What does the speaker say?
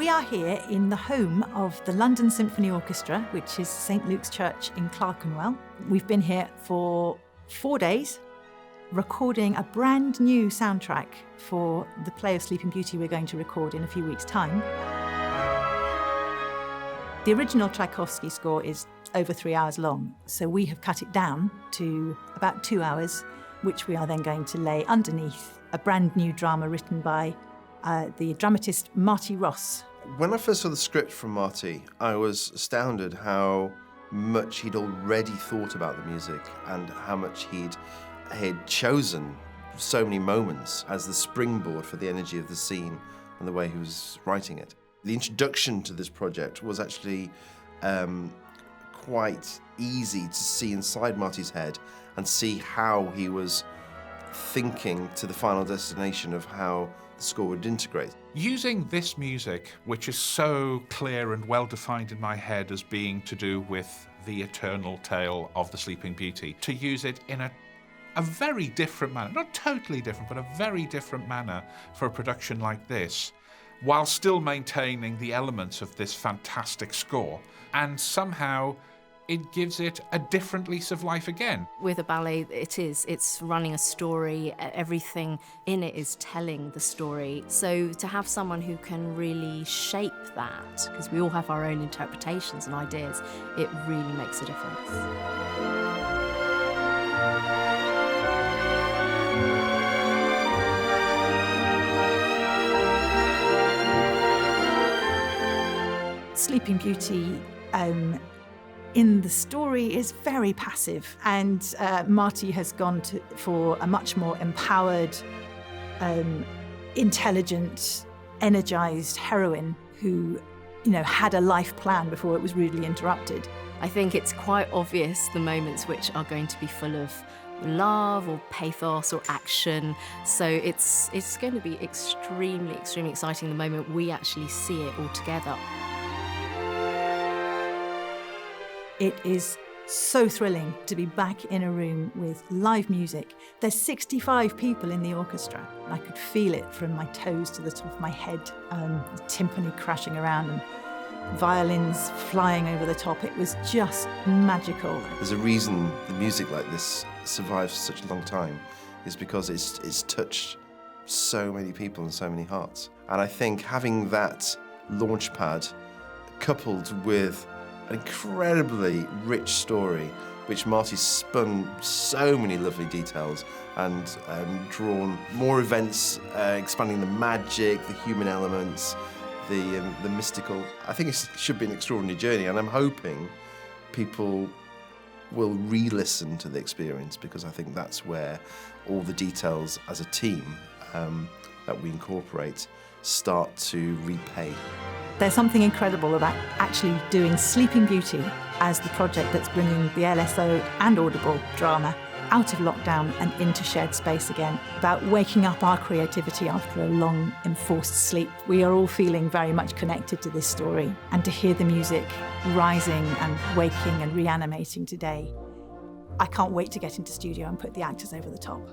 We are here in the home of the London Symphony Orchestra, which is St Luke's Church in Clerkenwell. We've been here for 4 days, recording a brand new soundtrack for the play of Sleeping Beauty we're going to record in a few weeks' time. The original Tchaikovsky score is over 3 hours long, so we have cut it down to about 2 hours, which we are then going to lay underneath a brand new drama written by the dramatist Marty Ross. When I first saw the script from Marty, I was astounded how much he'd already thought about the music and how much he'd chosen so many moments as the springboard for the energy of the scene and the way he was writing it. The introduction to this project was actually quite easy to see inside Marty's head and see how he was thinking to the final destination of how the score would integrate. Using this music, which is so clear and well defined in my head as being to do with the eternal tale of the Sleeping Beauty, to use it in a very different manner, not totally different, but a very different manner for a production like this, while still maintaining the elements of this fantastic score, and somehow it gives it a different lease of life again. With a ballet, it's running a story, everything in it is telling the story. So to have someone who can really shape that, because we all have our own interpretations and ideas, it really makes a difference. Sleeping Beauty in the story is very passive, and Marty has gone for a much more empowered, intelligent, energised heroine who, had a life plan before it was rudely interrupted. I think it's quite obvious the moments which are going to be full of love or pathos or action. So it's going to be extremely, extremely exciting the moment we actually see it all together. It is so thrilling to be back in a room with live music. There's 65 people in the orchestra. I could feel it from my toes to the top of my head, the timpani crashing around and violins flying over the top. It was just magical. There's a reason the music like this survives for such a long time, is because it's touched so many people and so many hearts. And I think having that launch pad coupled with an incredibly rich story, which Marty spun so many lovely details and drawn more events, expanding the magic, the human elements, the mystical. I think it should be an extraordinary journey, and I'm hoping people will re-listen to the experience, because I think that's where all the details as a team that we incorporate start to repay. There's something incredible about actually doing Sleeping Beauty as the project that's bringing the LSO and Audible drama out of lockdown and into shared space again, about waking up our creativity after a long enforced sleep. We are all feeling very much connected to this story, and to hear the music rising and waking and reanimating today, I can't wait to get into studio and put the actors over the top.